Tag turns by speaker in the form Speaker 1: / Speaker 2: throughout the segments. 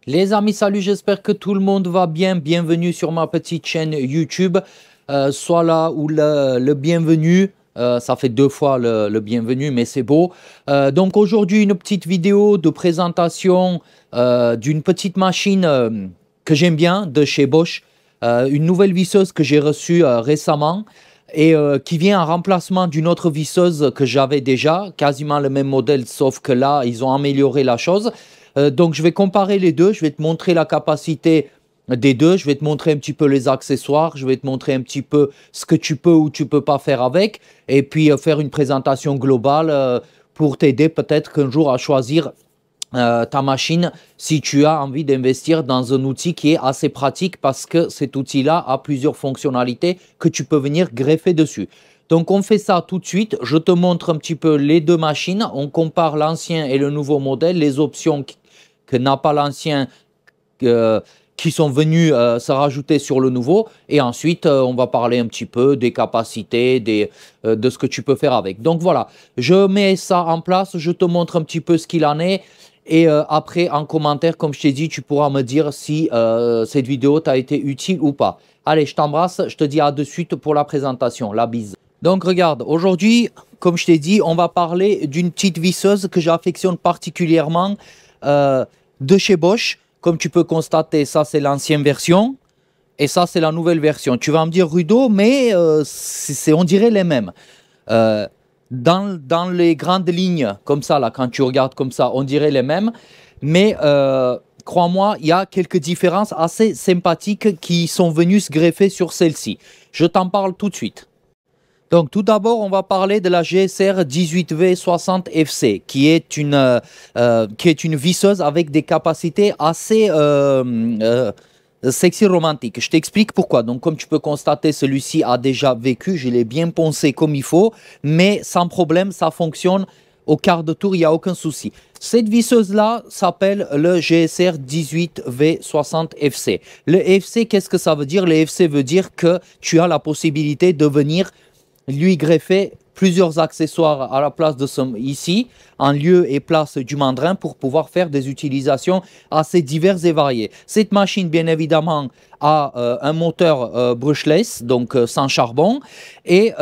Speaker 1: Les amis, salut, j'espère que tout le monde va bien. Bienvenue sur ma petite chaîne YouTube. Sois là ou le bienvenu. Ça fait deux fois le bienvenu, mais c'est beau. Donc aujourd'hui, une petite vidéo de présentation d'une petite machine que j'aime bien de chez Bosch. Une nouvelle visseuse que j'ai reçue récemment et qui vient en remplacement d'une autre visseuse que j'avais déjà, quasiment le même modèle, sauf que là, ils ont amélioré la chose. Donc, je vais comparer les deux. Je vais te montrer la capacité des deux. Je vais te montrer un petit peu les accessoires. Je vais te montrer un petit peu ce que tu peux ou tu peux pas faire avec. Et puis, faire une présentation globale pour t'aider peut-être qu'un jour à choisir ta machine si tu as envie d'investir dans un outil qui est assez pratique parce que cet outil-là a plusieurs fonctionnalités que tu peux venir greffer dessus. Donc on fait ça tout de suite, je te montre un petit peu les deux machines, on compare l'ancien et le nouveau modèle, les options que n'a pas l'ancien qui sont venus se rajouter sur le nouveau et ensuite on va parler un petit peu des capacités, de ce que tu peux faire avec. Donc voilà, je mets ça en place, je te montre un petit peu ce qu'il en est. Et après, en commentaire, comme je t'ai dit, tu pourras me dire si cette vidéo t'a été utile ou pas. Allez, je t'embrasse, je te dis à de suite pour la présentation. La bise. Donc regarde, aujourd'hui, comme je t'ai dit, on va parler d'une petite visseuse que j'affectionne particulièrement de chez Bosch. Comme tu peux constater, ça c'est l'ancienne version et ça c'est la nouvelle version. Tu vas me dire Rudo, mais on dirait les mêmes. Dans les grandes lignes, comme ça, là, quand tu regardes comme ça, on dirait les mêmes. Mais crois-moi, il y a quelques différences assez sympathiques qui sont venues se greffer sur celle-ci. Je t'en parle tout de suite. Donc, tout d'abord, on va parler de la GSR 18V60FC, qui est une visseuse avec des capacités assez sexy romantique. Je t'explique pourquoi. Donc, comme tu peux constater, celui-ci a déjà vécu. Je l'ai bien poncé comme il faut, mais sans problème, ça fonctionne. Au quart de tour, il n'y a aucun souci. Cette visseuse-là s'appelle le GSR 18V60FC. Le FC, qu'est-ce que ça veut dire? Le FC veut dire que tu as la possibilité de venir lui greffer plusieurs accessoires à la place de ce ici, en lieu et place du mandrin pour pouvoir faire des utilisations assez diverses et variées. Cette machine, bien évidemment, a un moteur brushless, donc sans charbon, et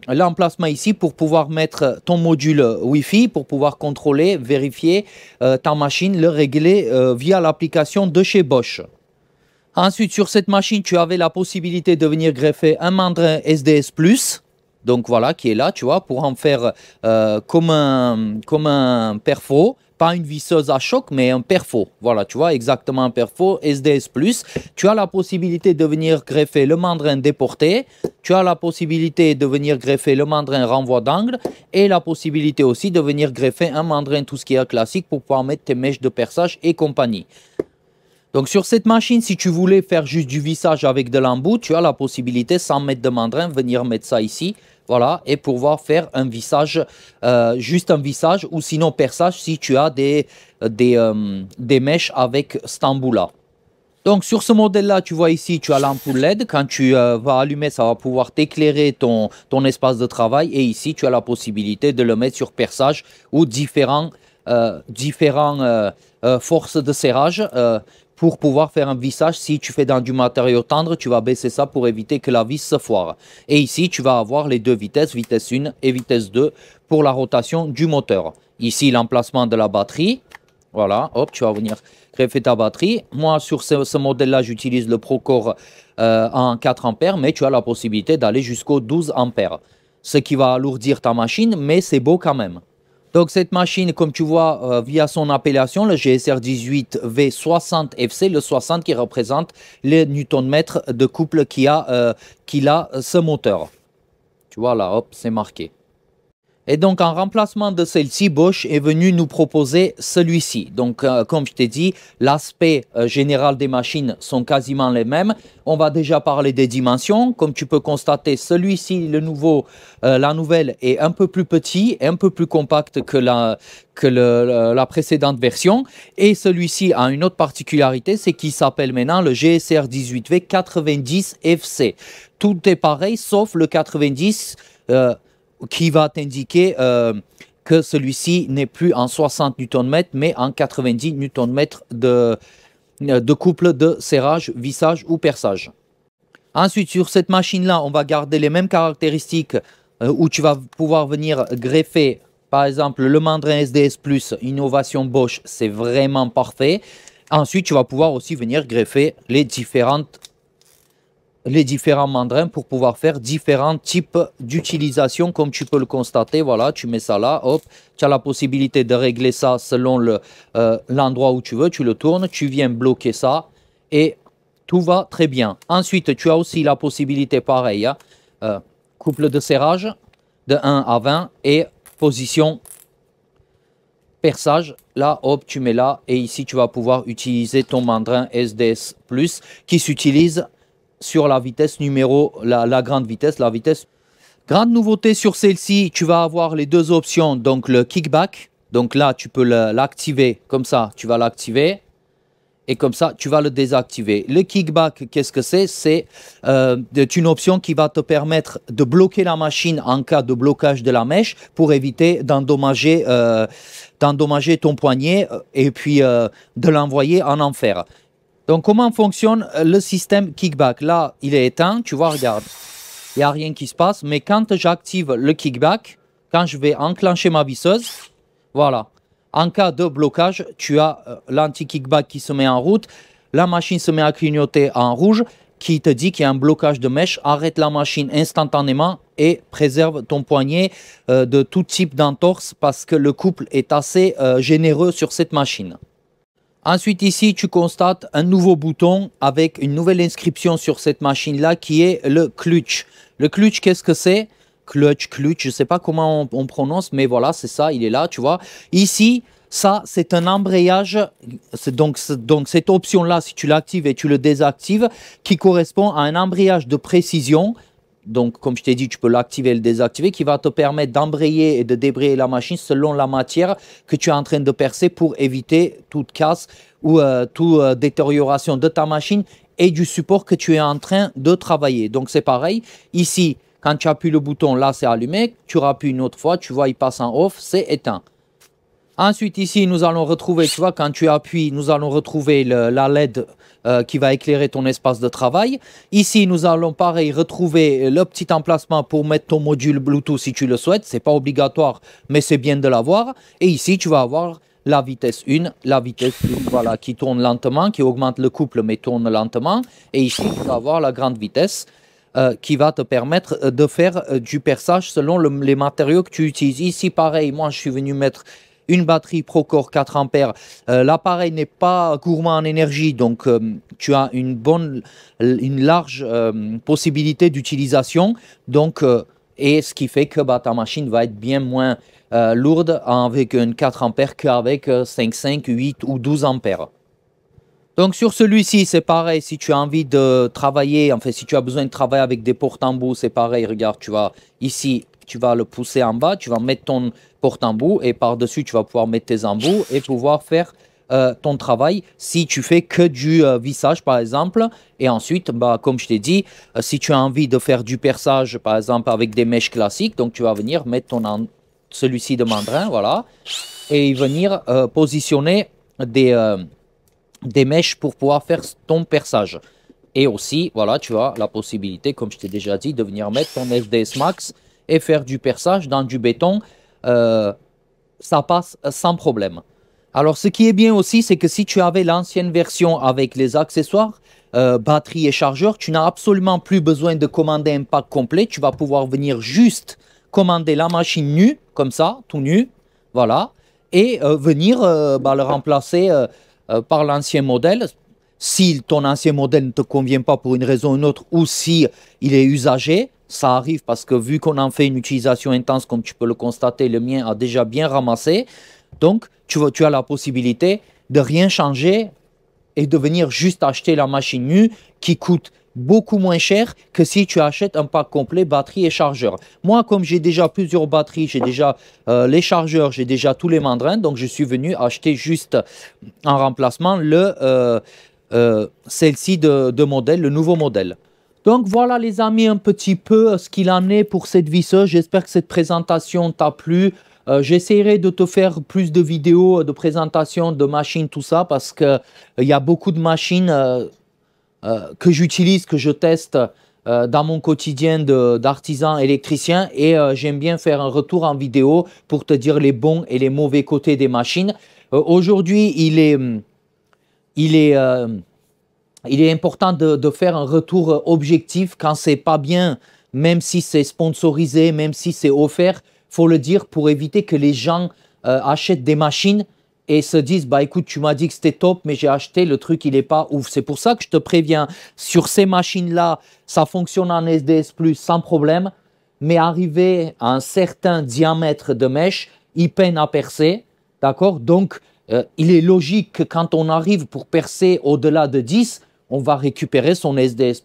Speaker 1: l'emplacement ici pour pouvoir mettre ton module Wi-Fi, pour pouvoir contrôler, vérifier ta machine, le régler via l'application de chez Bosch. Ensuite, sur cette machine, tu avais la possibilité de venir greffer un mandrin SDS+, donc voilà, qui est là, tu vois, pour en faire comme un perfo, pas une visseuse à choc, mais un perfo. Voilà, tu vois, exactement un perfo SDS+. Tu as la possibilité de venir greffer le mandrin déporté, tu as la possibilité de venir greffer le mandrin renvoi d'angle et la possibilité aussi de venir greffer un mandrin tout ce qui est classique pour pouvoir mettre tes mèches de perçage et compagnie. Donc sur cette machine, si tu voulais faire juste du vissage avec de l'embout, tu as la possibilité, sans mettre de mandrin, venir mettre ça ici. Voilà, et pouvoir faire un vissage, juste un vissage, ou sinon perçage si tu as des mèches avec cet embout-là. Donc sur ce modèle-là, tu vois ici, tu as l'ampoule LED. Quand tu vas allumer, ça va pouvoir t'éclairer ton espace de travail. Et ici, tu as la possibilité de le mettre sur perçage ou différents forces de serrage pour pouvoir faire un vissage. Si tu fais dans du matériau tendre, tu vas baisser ça pour éviter que la vis se foire. Et ici, tu vas avoir les deux vitesses, vitesse 1 et vitesse 2 pour la rotation du moteur. Ici, l'emplacement de la batterie. Voilà, hop, tu vas venir greffer ta batterie. Moi, sur ce modèle-là, j'utilise le Procore en 4 ampères, mais tu as la possibilité d'aller jusqu'au 12 ampères. Ce qui va alourdir ta machine, mais c'est beau quand même. Donc cette machine, comme tu vois, via son appellation, le GSR 18V60FC, le 60 qui représente les newton-mètres de couple qu'il a ce moteur. Tu vois là, hop, c'est marqué. Et donc, en remplacement de celle-ci, Bosch est venu nous proposer celui-ci. Donc, comme je t'ai dit, l'aspect général des machines sont quasiment les mêmes. On va déjà parler des dimensions. Comme tu peux constater, celui-ci, le nouveau, la nouvelle, est un peu plus petit, un peu plus compact que la précédente version. Et celui-ci a une autre particularité, c'est qu'il s'appelle maintenant le GSR 18V 90FC. Tout est pareil, sauf le 90 qui va t'indiquer que celui-ci n'est plus en 60 Nm, mais en 90 Nm de couple de serrage, vissage ou perçage. Ensuite, sur cette machine-là, on va garder les mêmes caractéristiques où tu vas pouvoir venir greffer, par exemple, le mandrin SDS Plus, innovation Bosch, c'est vraiment parfait. Ensuite, tu vas pouvoir aussi venir greffer les différents mandrins pour pouvoir faire différents types d'utilisation, comme tu peux le constater. Voilà, tu mets ça là, hop, tu as la possibilité de régler ça selon l'endroit où tu veux, tu le tournes, tu viens bloquer ça et tout va très bien. Ensuite, tu as aussi la possibilité, pareil, hein, couple de serrage de 1 à 20 et position perçage. Là, hop, tu mets là et ici, tu vas pouvoir utiliser ton mandrin SDS Plus qui s'utilise sur la vitesse numéro, la grande vitesse, la vitesse. Grande nouveauté sur celle-ci, tu vas avoir les deux options, donc le kickback. Donc là, tu peux l'activer comme ça, tu vas l'activer. Et comme ça, tu vas le désactiver. Le kickback, qu'est-ce que c'est? C'est une option qui va te permettre de bloquer la machine en cas de blocage de la mèche pour éviter d'endommager ton poignet et puis de l'envoyer en enfer. Donc, comment fonctionne le système kickback? Là, il est éteint, tu vois, regarde. Il n'y a rien qui se passe, mais quand j'active le kickback, quand je vais enclencher ma visseuse, voilà. En cas de blocage, tu as l'anti-kickback qui se met en route. La machine se met à clignoter en rouge qui te dit qu'il y a un blocage de mèche. Arrête la machine instantanément et préserve ton poignet de tout type d'entorse parce que le couple est assez généreux sur cette machine. Ensuite, ici, tu constates un nouveau bouton avec une nouvelle inscription sur cette machine-là qui est le clutch. Le clutch, qu'est-ce que c'est? Clutch, je ne sais pas comment on prononce, mais voilà, c'est ça, il est là, tu vois. Ici, ça, c'est un embrayage, donc cette option-là, si tu l'actives et tu le désactives, qui correspond à un embrayage de précision. Donc, comme je t'ai dit, tu peux l'activer et le désactiver, qui va te permettre d'embrayer et de débrayer la machine selon la matière que tu es en train de percer pour éviter toute casse ou toute détérioration de ta machine et du support que tu es en train de travailler. Donc, c'est pareil. Ici, quand tu appuies le bouton, là, c'est allumé. Tu appuies une autre fois, tu vois, il passe en off, c'est éteint. Ensuite, ici, nous allons retrouver, tu vois, quand tu appuies, nous allons retrouver la LED qui va éclairer ton espace de travail. Ici, nous allons, pareil, retrouver le petit emplacement pour mettre ton module Bluetooth si tu le souhaites. Ce n'est pas obligatoire, mais c'est bien de l'avoir. Et ici, tu vas avoir la vitesse 1, voilà, qui tourne lentement, qui augmente le couple, mais tourne lentement. Et ici, tu vas avoir la grande vitesse. Qui va te permettre de faire du perçage selon les matériaux que tu utilises. Ici, pareil, moi, je suis venu mettre une batterie Procore 4 ampères. L'appareil n'est pas gourmand en énergie, donc tu as une large possibilité d'utilisation. Donc, et ce qui fait que ta machine va être bien moins lourde avec une 4 ampères qu'avec 5, 8 ou 12 ampères. Donc sur celui-ci, c'est pareil, si tu as envie de travailler, en fait, si tu as besoin de travailler avec des porte-embouts, c'est pareil, regarde, tu vas ici, tu vas le pousser en bas, tu vas mettre ton porte-embout et par-dessus, tu vas pouvoir mettre tes embouts et pouvoir faire ton travail si tu fais que du vissage, par exemple. Et ensuite, comme je t'ai dit, si tu as envie de faire du perçage, par exemple, avec des mèches classiques, donc tu vas venir mettre celui-ci de mandrin, voilà, et venir positionner des mèches pour pouvoir faire ton perçage. Et aussi, voilà, tu as la possibilité, comme je t'ai déjà dit, de venir mettre ton SDS Max et faire du perçage dans du béton. Ça passe sans problème. Alors, ce qui est bien aussi, c'est que si tu avais l'ancienne version avec les accessoires, batterie et chargeur, tu n'as absolument plus besoin de commander un pack complet. Tu vas pouvoir venir juste commander la machine nue, comme ça, tout nu, voilà, et venir le remplacer par l'ancien modèle. Si ton ancien modèle ne te convient pas pour une raison ou une autre, ou si il est usagé, ça arrive parce que vu qu'on en fait une utilisation intense, comme tu peux le constater, le mien a déjà bien ramassé. Donc, tu as la possibilité de rien changer et de venir juste acheter la machine nue qui coûte beaucoup moins cher que si tu achètes un pack complet batterie et chargeur. Moi, comme j'ai déjà plusieurs batteries, j'ai déjà les chargeurs, j'ai déjà tous les mandrins, donc je suis venu acheter juste en remplacement celle-ci de modèle, le nouveau modèle. Donc voilà les amis, un petit peu ce qu'il en est pour cette visseuse. J'espère que cette présentation t'a plu. J'essaierai de te faire plus de vidéos de présentation de machines, tout ça, parce qu'il y a beaucoup de machines que j'utilise, que je teste dans mon quotidien d'artisan électricien et j'aime bien faire un retour en vidéo pour te dire les bons et les mauvais côtés des machines. Aujourd'hui, il est important de faire un retour objectif quand c'est pas bien, même si c'est sponsorisé, même si c'est offert, faut le dire pour éviter que les gens achètent des machines et se disent bah écoute, tu m'as dit que c'était top, mais j'ai acheté, le truc il est pas ouf. C'est pour ça que je te préviens, sur ces machines-là, ça fonctionne en SDS+ sans problème, mais arrivé à un certain diamètre de mèche, il peine à percer, d'accord? Donc il est logique que quand on arrive pour percer au-delà de 10, on va récupérer son SDS+.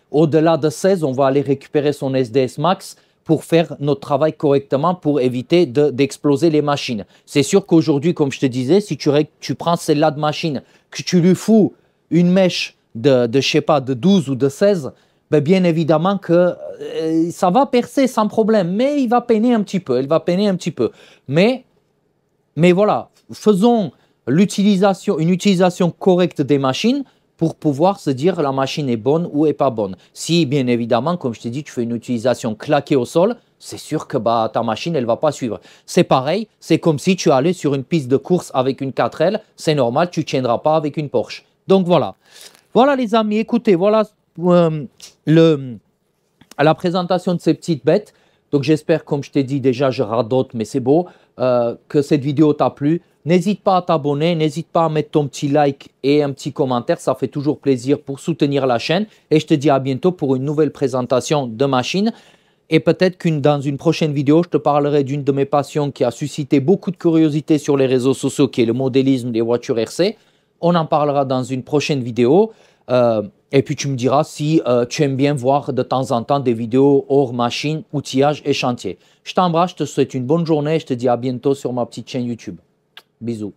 Speaker 1: Au-delà de 16, on va aller récupérer son SDS max pour faire notre travail correctement, pour éviter d'exploser les machines. C'est sûr qu'aujourd'hui, comme je te disais, si tu prends celle-là de machine, que tu lui fous une mèche je sais pas, de 12 ou de 16, ben bien évidemment que ça va percer sans problème, mais il va peiner un petit peu, elle va peiner un petit peu. Mais voilà, faisons une utilisation correcte des machines pour pouvoir se dire la machine est bonne ou est pas bonne. Si, bien évidemment, comme je t'ai dit, tu fais une utilisation claquée au sol, c'est sûr que bah, ta machine, elle ne va pas suivre. C'est pareil, c'est comme si tu allais sur une piste de course avec une 4L, c'est normal, tu ne tiendras pas avec une Porsche. Donc voilà. Voilà les amis, écoutez, voilà la présentation de ces petites bêtes. Donc j'espère, comme je t'ai dit déjà, je radote, mais c'est beau, que cette vidéo t'a plu. N'hésite pas à t'abonner, n'hésite pas à mettre ton petit like et un petit commentaire, ça fait toujours plaisir pour soutenir la chaîne. Et je te dis à bientôt pour une nouvelle présentation de machine. Et peut-être dans une prochaine vidéo, je te parlerai d'une de mes passions qui a suscité beaucoup de curiosité sur les réseaux sociaux, qui est le modélisme des voitures RC. On en parlera dans une prochaine vidéo. Et puis tu me diras si tu aimes bien voir de temps en temps des vidéos hors machine, outillage et chantier. Je t'embrasse, je te souhaite une bonne journée et je te dis à bientôt sur ma petite chaîne YouTube. Bisous.